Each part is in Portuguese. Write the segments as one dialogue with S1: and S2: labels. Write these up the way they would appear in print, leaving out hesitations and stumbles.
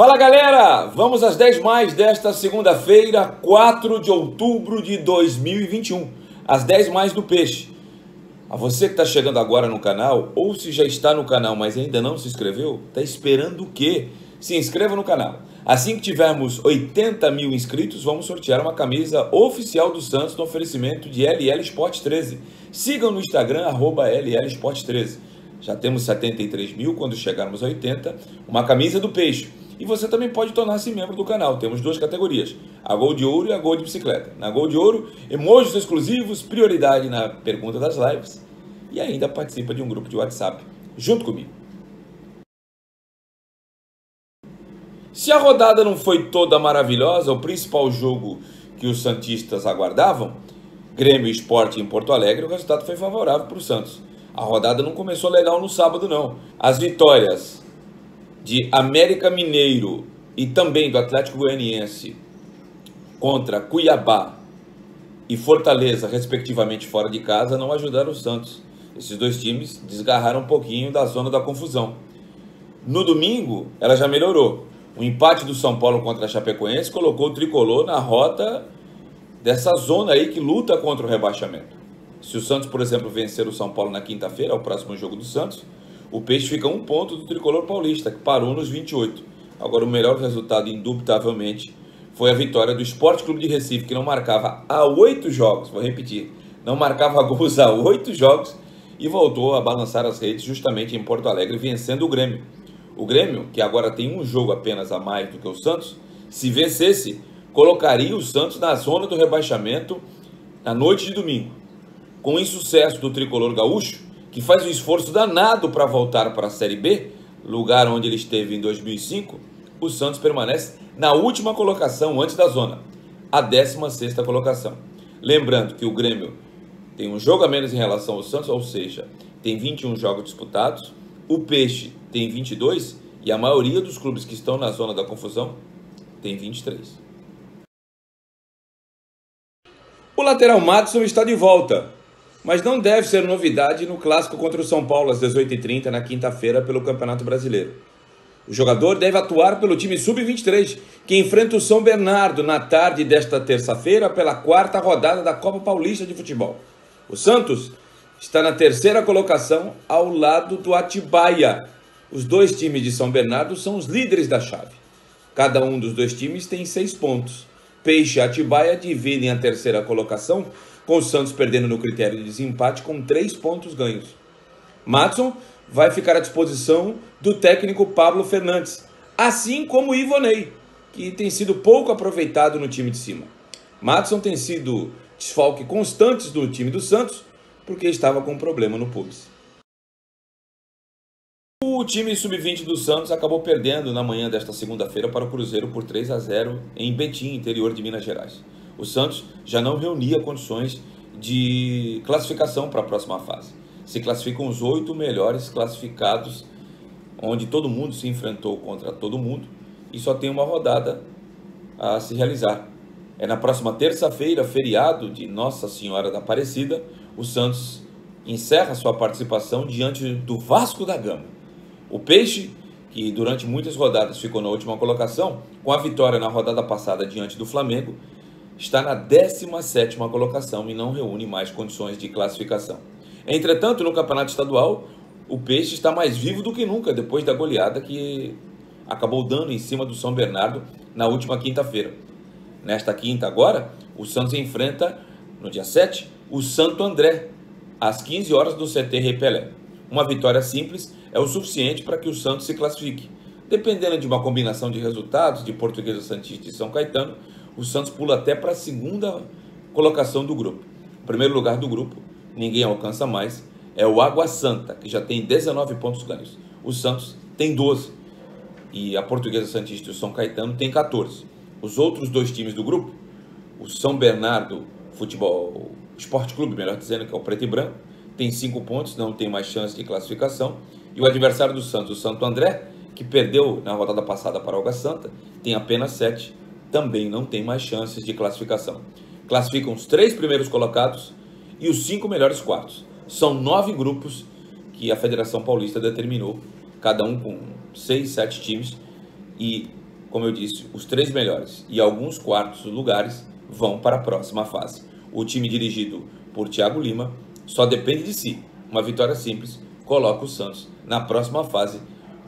S1: Fala galera, vamos às 10 mais desta segunda-feira, 4 de outubro de 2021, às 10 mais do Peixe. A você que está chegando agora no canal, ou se já está no canal, mas ainda não se inscreveu, está esperando o quê? Se inscreva no canal. Assim que tivermos 80 mil inscritos, vamos sortear uma camisa oficial do Santos no oferecimento de LL Sport 13. Sigam no Instagram, @LL Sport 13. Já temos 73 mil, quando chegarmos a 80, uma camisa do Peixe. E você também pode tornar-se membro do canal. Temos duas categorias, a Gol de Ouro e a Gol de Bicicleta. Na Gol de Ouro, emojis exclusivos, prioridade na pergunta das lives e ainda participa de um grupo de WhatsApp junto comigo. Se a rodada não foi toda maravilhosa, o principal jogo que os santistas aguardavam, Grêmio e Sport em Porto Alegre, o resultado foi favorável para o Santos. A rodada não começou legal no sábado, não. As vitórias de América Mineiro e também do Atlético Goianiense contra Cuiabá e Fortaleza, respectivamente, fora de casa, não ajudaram o Santos. Esses dois times desgarraram um pouquinho da zona da confusão. No domingo, ela já melhorou. O empate do São Paulo contra a Chapecoense colocou o tricolor na rota dessa zona aí que luta contra o rebaixamento. Se o Santos, por exemplo, vencer o São Paulo na quinta-feira, o próximo jogo do Santos, o Peixe fica a 1 ponto do tricolor paulista, que parou nos 28. Agora, o melhor resultado, indubitavelmente, foi a vitória do Sport Clube de Recife, que não marcava há 8 jogos, vou repetir, não marcava gols há 8 jogos e voltou a balançar as redes justamente em Porto Alegre, vencendo o Grêmio. O Grêmio, que agora tem um jogo apenas a mais do que o Santos, se vencesse, colocaria o Santos na zona do rebaixamento na noite de domingo. Com o insucesso do tricolor gaúcho, que faz um esforço danado para voltar para a Série B, lugar onde ele esteve em 2005, o Santos permanece na última colocação antes da zona, a 16ª colocação. Lembrando que o Grêmio tem um jogo a menos em relação ao Santos, ou seja, tem 21 jogos disputados, o Peixe tem 22 e a maioria dos clubes que estão na zona da confusão tem 23. O lateral Madison está de volta, mas não deve ser novidade no clássico contra o São Paulo às 18h30 na quinta-feira pelo Campeonato Brasileiro. O jogador deve atuar pelo time Sub-23, que enfrenta o São Bernardo na tarde desta terça-feira pela 4ª rodada da Copa Paulista de Futebol. O Santos está na 3ª colocação ao lado do Atibaia. Os dois times de São Bernardo são os líderes da chave. Cada um dos dois times tem 6 pontos. Peixe e Atibaia dividem a 3ª colocação, com o Santos perdendo no critério de desempate com 3 pontos ganhos. Madison vai ficar à disposição do técnico Pablo Fernandes, assim como Ivonei, que tem sido pouco aproveitado no time de cima. Madison tem sido desfalque constante do time do Santos, porque estava com um problema no pubis. O time sub-20 do Santos acabou perdendo na manhã desta segunda-feira para o Cruzeiro por 3-0 em Betim, interior de Minas Gerais. O Santos já não reunia condições de classificação para a próxima fase. Se classificam os 8 melhores classificados, onde todo mundo se enfrentou contra todo mundo e só tem uma rodada a se realizar. É na próxima terça-feira, feriado de Nossa Senhora da Aparecida, o Santos encerra sua participação diante do Vasco da Gama. O Peixe, que durante muitas rodadas ficou na última colocação, com a vitória na rodada passada diante do Flamengo, está na 17ª colocação e não reúne mais condições de classificação. Entretanto, no campeonato estadual, o Peixe está mais vivo do que nunca, depois da goleada que acabou dando em cima do São Bernardo na última quinta-feira. Nesta quinta agora, o Santos enfrenta, no dia 7, o Santo André, às 15 horas do CT Rei Pelé. Uma vitória simples é o suficiente para que o Santos se classifique. Dependendo de uma combinação de resultados de Portuguesa, Santista e São Caetano, o Santos pula até para a 2ª colocação do grupo. O primeiro lugar do grupo, ninguém alcança mais, é o Água Santa, que já tem 19 pontos ganhos. O Santos tem 12 e a Portuguesa, Santista e o São Caetano tem 14. Os outros dois times do grupo, o São Bernardo Futebol Esporte Clube, melhor dizendo, que é o preto e branco, tem 5 pontos, não tem mais chance de classificação. E o adversário do Santos, o Santo André, que perdeu na rodada passada para o Água Santa, tem apenas 7, também não tem mais chances de classificação. Classificam os 3 primeiros colocados e os 5 melhores quartos. São 9 grupos que a Federação Paulista determinou, cada um com 6, 7 times, e como eu disse, os 3 melhores e alguns quartos lugares vão para a próxima fase. O time dirigido por Thiago Lima só depende de si. Uma vitória simples coloca o Santos na próxima fase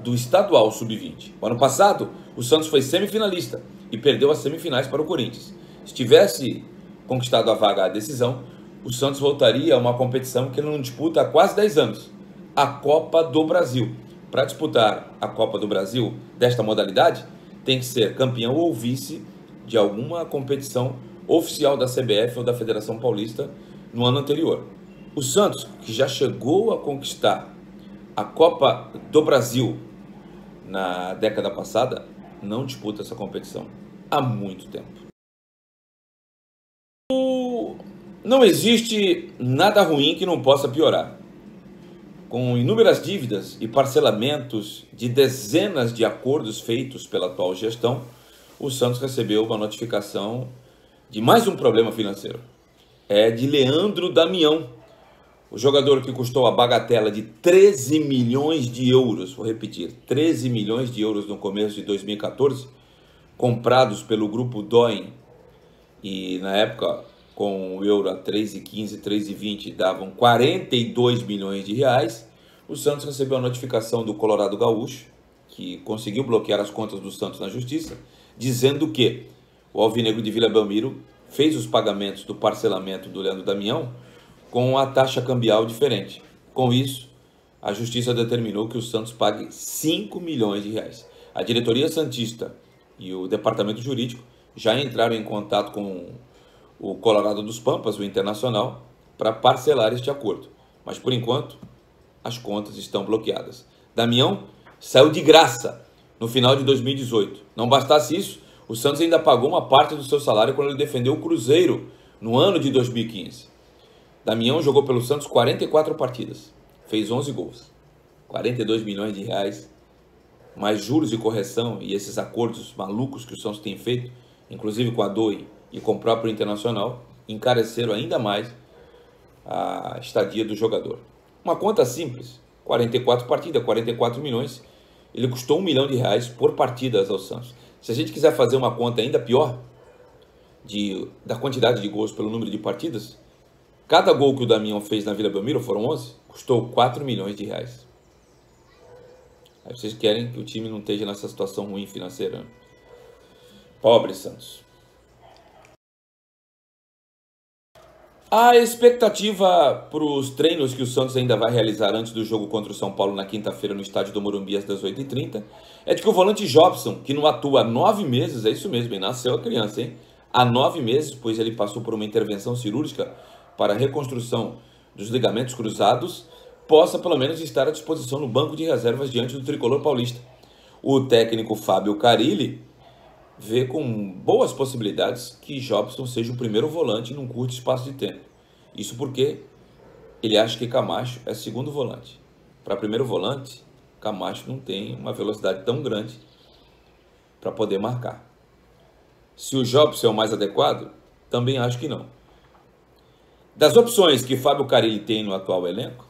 S1: do estadual sub-20. O ano passado, o Santos foi semifinalista e perdeu as semifinais para o Corinthians. Se tivesse conquistado a vaga à decisão, o Santos voltaria a uma competição que ele não disputa há quase 10 anos, a Copa do Brasil. Para disputar a Copa do Brasil desta modalidade, tem que ser campeão ou vice de alguma competição oficial da CBF ou da Federação Paulista no ano anterior. O Santos, que já chegou a conquistar a Copa do Brasil na década passada, não disputa essa competição há muito tempo. Não existe nada ruim que não possa piorar. Com inúmeras dívidas e parcelamentos de dezenas de acordos feitos pela atual gestão, o Santos recebeu uma notificação de mais um problema financeiro. É de Leandro Damião, o jogador que custou a bagatela de 13 milhões de euros, vou repetir, 13 milhões de euros no começo de 2014, comprados pelo grupo Doin, e na época, com o euro a 3,15, 3,20, davam 42 milhões de reais, o Santos recebeu a notificação do Colorado Gaúcho, que conseguiu bloquear as contas do Santos na justiça, dizendo que o Alvinegro de Vila Belmiro fez os pagamentos do parcelamento do Leandro Damião com a taxa cambial diferente. Com isso, a justiça determinou que o Santos pague 5 milhões de reais. A diretoria santista e o departamento jurídico já entraram em contato com o Colorado dos Pampas, o Internacional, para parcelar este acordo. Mas, por enquanto, as contas estão bloqueadas. Damião saiu de graça no final de 2018. Não bastasse isso, o Santos ainda pagou uma parte do seu salário quando ele defendeu o Cruzeiro no ano de 2015. Damião jogou pelo Santos 44 partidas, fez 11 gols, 42 milhões de reais, mais juros de correção e esses acordos malucos que o Santos tem feito, inclusive com a DOI e com o próprio Internacional, encareceram ainda mais a estadia do jogador. Uma conta simples, 44 partidas, 44 milhões, ele custou 1 milhão de reais por partidas ao Santos. Se a gente quiser fazer uma conta ainda pior, da quantidade de gols pelo número de partidas, cada gol que o Damião fez na Vila Belmiro, foram 11, custou 4 milhões de reais. Aí vocês querem que o time não esteja nessa situação ruim financeira, né? Pobre Santos. A expectativa para os treinos que o Santos ainda vai realizar antes do jogo contra o São Paulo na quinta-feira no estádio do Morumbi às 18h30 é de que o volante Jobson, que não atua há 9 meses, é isso mesmo, hein? Nasceu a criança, hein? Há 9 meses, pois ele passou por uma intervenção cirúrgica para a reconstrução dos ligamentos cruzados, possa pelo menos estar à disposição no banco de reservas diante do tricolor paulista. O técnico Fábio Carilli vê com boas possibilidades que Jobson seja o primeiro volante num curto espaço de tempo. Isso porque ele acha que Camacho é segundo volante. Para primeiro volante, Camacho não tem uma velocidade tão grande para poder marcar. Se o Jobson é o mais adequado, também acho que não. Das opções que Fábio Carilli tem no atual elenco,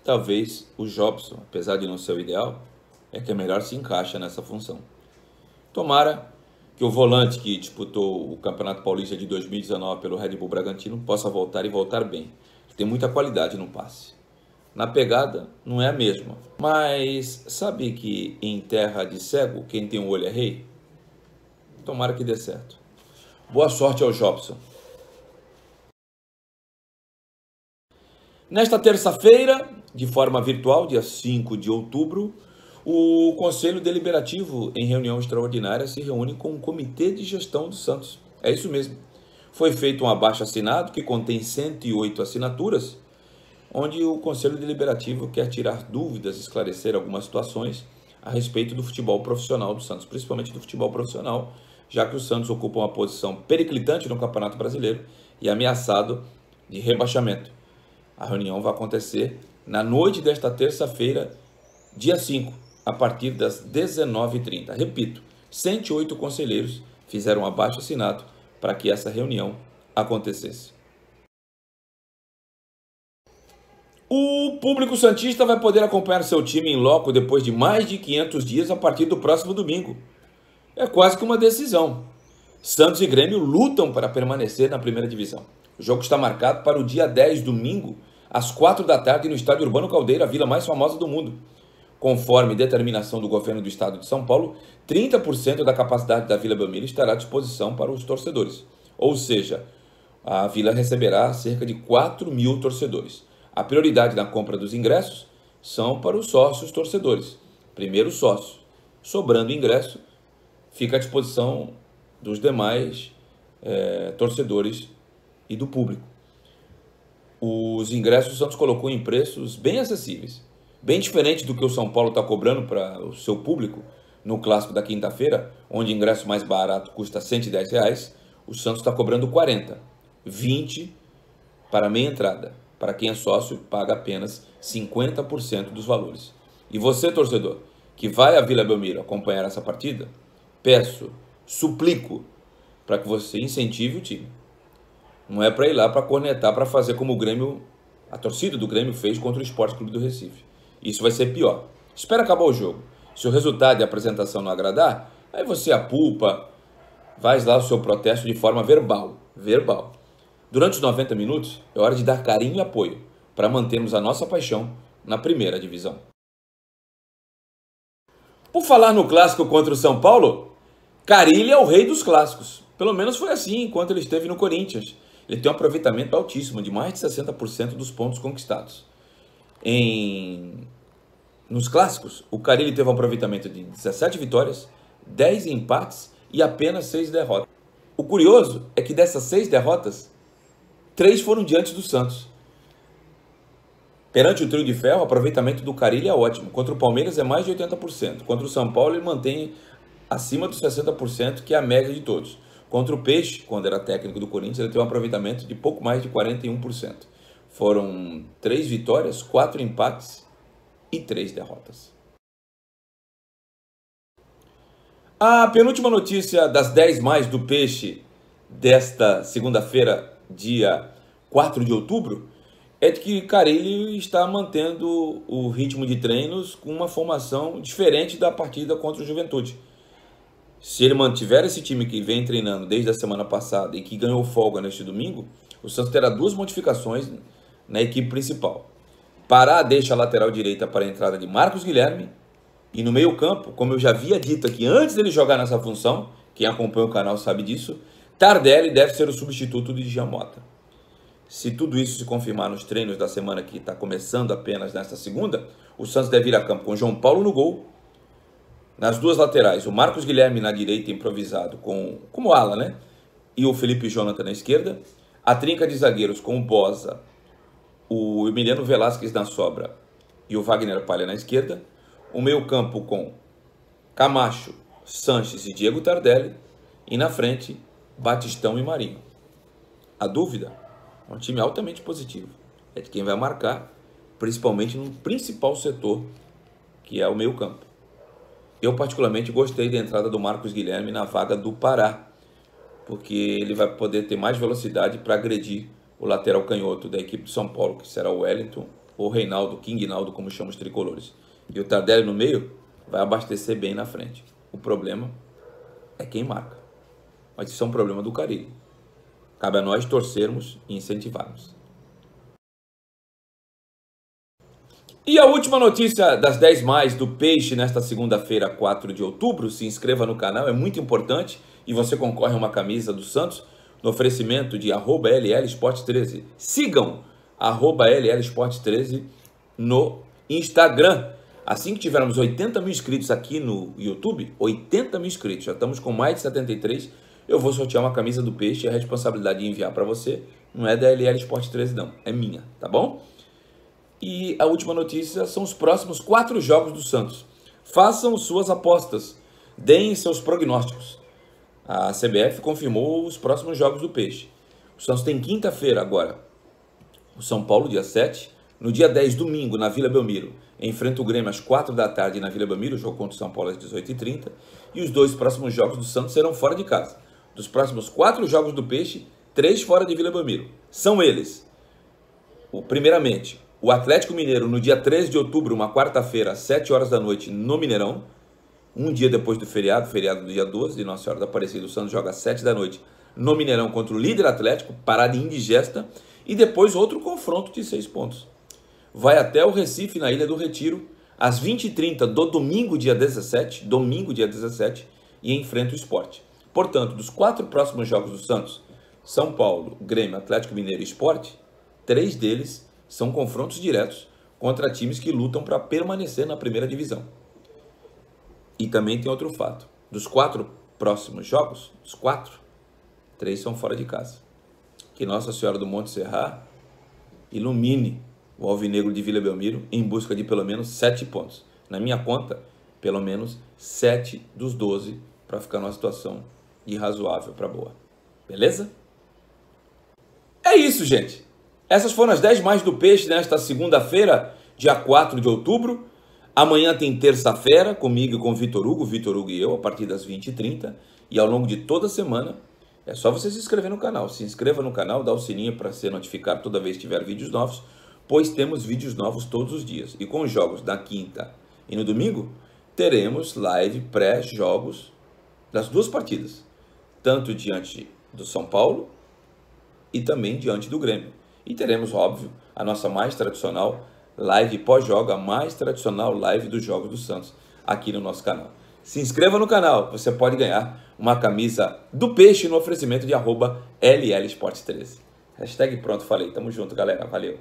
S1: talvez o Jobson, apesar de não ser o ideal, é que melhor se encaixa nessa função. Tomara que o volante que disputou o Campeonato Paulista de 2019 pelo Red Bull Bragantino possa voltar e voltar bem. Tem muita qualidade no passe. Na pegada não é a mesma, mas sabe que em terra de cego quem tem um olho é rei? Tomara que dê certo. Boa sorte ao Jobson. Nesta terça-feira, de forma virtual, dia 5 de outubro, o Conselho Deliberativo, em reunião extraordinária, se reúne com o Comitê de Gestão do Santos. É isso mesmo. Foi feito um abaixo-assinado que contém 108 assinaturas, onde o Conselho Deliberativo quer tirar dúvidas, esclarecer algumas situações a respeito do futebol profissional do Santos, principalmente do futebol profissional, já que o Santos ocupa uma posição periclitante no Campeonato Brasileiro e ameaçado de rebaixamento. A reunião vai acontecer na noite desta terça-feira, dia 5, a partir das 19h30. Repito, 108 conselheiros fizeram um abaixo-assinado para que essa reunião acontecesse. O público santista vai poder acompanhar seu time em loco depois de mais de 500 dias a partir do próximo domingo. é quase que uma decisão. Santos e Grêmio lutam para permanecer na primeira divisão. O jogo está marcado para o dia 10, domingo, às 4 da tarde, no Estádio Urbano Caldeira, a vila mais famosa do mundo. Conforme determinação do governo do estado de São Paulo, 30% da capacidade da Vila Belmiro estará à disposição para os torcedores. Ou seja, a vila receberá cerca de 4.000 torcedores. A prioridade na compra dos ingressos são para os sócios torcedores. Primeiro sócio. Sobrando ingresso, fica à disposição dos demais torcedores e do público. Os ingressos o Santos colocou em preços bem acessíveis. Bem diferente do que o São Paulo está cobrando para o seu público no clássico da quinta-feira, onde o ingresso mais barato custa R$ 110, o Santos está cobrando 40, 20 para meia entrada. Para quem é sócio, paga apenas 50% dos valores. E você, torcedor, que vai à Vila Belmiro acompanhar essa partida, suplico para que você incentive o time. Não é para ir lá para cornetar, para fazer como o Grêmio, a torcida do Grêmio fez contra o Sport Clube do Recife. Isso vai ser pior. Espera acabar o jogo. Se o resultado e a apresentação não agradar, aí você apulpa, faz lá o seu protesto de forma verbal. Durante os 90 minutos, é hora de dar carinho e apoio para mantermos a nossa paixão na primeira divisão. Por falar no clássico contra o São Paulo, Carille é o rei dos clássicos. Pelo menos foi assim enquanto ele esteve no Corinthians. Ele tem um aproveitamento altíssimo, de mais de 60% dos pontos conquistados. Nos clássicos, o Carille teve um aproveitamento de 17 vitórias, 10 empates e apenas 6 derrotas. O curioso é que dessas 6 derrotas, 3 foram diante do Santos. Perante o trio de ferro, o aproveitamento do Carille é ótimo. Contra o Palmeiras é mais de 80%. Contra o São Paulo ele mantém acima dos 60%, que é a média de todos. Contra o Peixe, quando era técnico do Corinthians, ele teve um aproveitamento de pouco mais de 41%. Foram 3 vitórias, 4 empates e 3 derrotas. A penúltima notícia das 10 mais do Peixe desta segunda-feira, dia 4 de outubro, é de que Carille está mantendo o ritmo de treinos com uma formação diferente da partida contra o Juventude. Se ele mantiver esse time que vem treinando desde a semana passada e que ganhou folga neste domingo, o Santos terá 2 modificações na equipe principal. Pará deixa a lateral direita para a entrada de Marcos Guilherme e no meio campo, como eu já havia dito aqui antes dele jogar nessa função, quem acompanha o canal sabe disso, Tardelli deve ser o substituto de Giamota. Se tudo isso se confirmar nos treinos da semana que está começando apenas nesta segunda, o Santos deve ir a campo com João Paulo no gol. Nas 2 laterais, o Marcos Guilherme na direita improvisado como ala, né? E o Felipe Jonathan na esquerda. A trinca de zagueiros com o Boza, o Emiliano Velasquez na sobra e o Wagner Palha na esquerda. O meio campo com Camacho, Sanches e Diego Tardelli. E na frente, Batistão e Marinho. A dúvida é um time altamente positivo. É de quem vai marcar, principalmente no principal setor, que é o meio campo. Eu particularmente gostei da entrada do Marcos Guilherme na vaga do Pará, porque ele vai poder ter mais velocidade para agredir o lateral canhoto da equipe de São Paulo, que será o Wellington ou Reinaldo, King Naldo, como chamam os tricolores. E o Tardelli no meio vai abastecer bem na frente. O problema é quem marca. Mas isso é um problema do Carille. Cabe a nós torcermos e incentivarmos. E a última notícia das 10 mais do Peixe nesta segunda-feira, 4 de outubro. Se inscreva no canal, é muito importante. E você concorre a uma camisa do Santos no oferecimento de @LLSport13. Sigam @LLSport13 no Instagram. Assim que tivermos 80 mil inscritos aqui no YouTube, 80 mil inscritos, já estamos com mais de 73, eu vou sortear uma camisa do Peixe. A responsabilidade de enviar para você não é da LL Sport 13 não, é minha, tá bom? E a última notícia são os próximos 4 jogos do Santos. Façam suas apostas, deem seus prognósticos. A CBF confirmou os próximos jogos do Peixe. O Santos tem quinta-feira agora, o São Paulo, dia 7. No dia 10, domingo, na Vila Belmiro, enfrenta o Grêmio às 4 da tarde na Vila Belmiro, o jogo contra o São Paulo às 18h30. E os 2 próximos jogos do Santos serão fora de casa. Dos próximos 4 jogos do Peixe, 3 fora de Vila Belmiro. São eles, primeiramente, o Atlético Mineiro no dia 13 de outubro, uma quarta-feira, às 7 horas da noite, no Mineirão. um dia depois do feriado, feriado do dia 12 de Nossa Senhora da Aparecida. O Santos joga às 7 da noite no Mineirão contra o líder Atlético, parada indigesta, e depois outro confronto de 6 pontos. Vai até o Recife, na Ilha do Retiro, às 20h30 do domingo, dia 17, e enfrenta o Sport. Portanto, dos 4 próximos jogos do Santos, São Paulo, Grêmio, Atlético Mineiro e Sport, 3 deles são confrontos diretos contra times que lutam para permanecer na primeira divisão. E também tem outro fato. Dos 4 próximos jogos, os 4, 3 são fora de casa. Que Nossa Senhora do Monte Serrat ilumine o Alvinegro de Vila Belmiro em busca de pelo menos 7 pontos. Na minha conta, pelo menos 7 dos 12 para ficar numa situação irrazoável para boa. Beleza? É isso, gente. Essas foram as 10 mais do Peixe nesta segunda-feira, dia 4 de outubro. Amanhã tem terça-feira, comigo e com o Vitor Hugo e eu, a partir das 20h30. E ao longo de toda a semana, é só você se inscrever no canal. Se inscreva no canal, dá o sininho para ser notificado toda vez que tiver vídeos novos, pois temos vídeos novos todos os dias. E com os jogos na quinta e no domingo, teremos live pré-jogos das 2 partidas. Tanto diante do São Paulo e também diante do Grêmio. E teremos, óbvio, a nossa mais tradicional live pós-jogo, a mais tradicional live dos Jogos do Santos, aqui no nosso canal. Se inscreva no canal, você pode ganhar uma camisa do Peixe no oferecimento de @LLSports13. Hashtag pronto, falei. Tamo junto, galera. Valeu.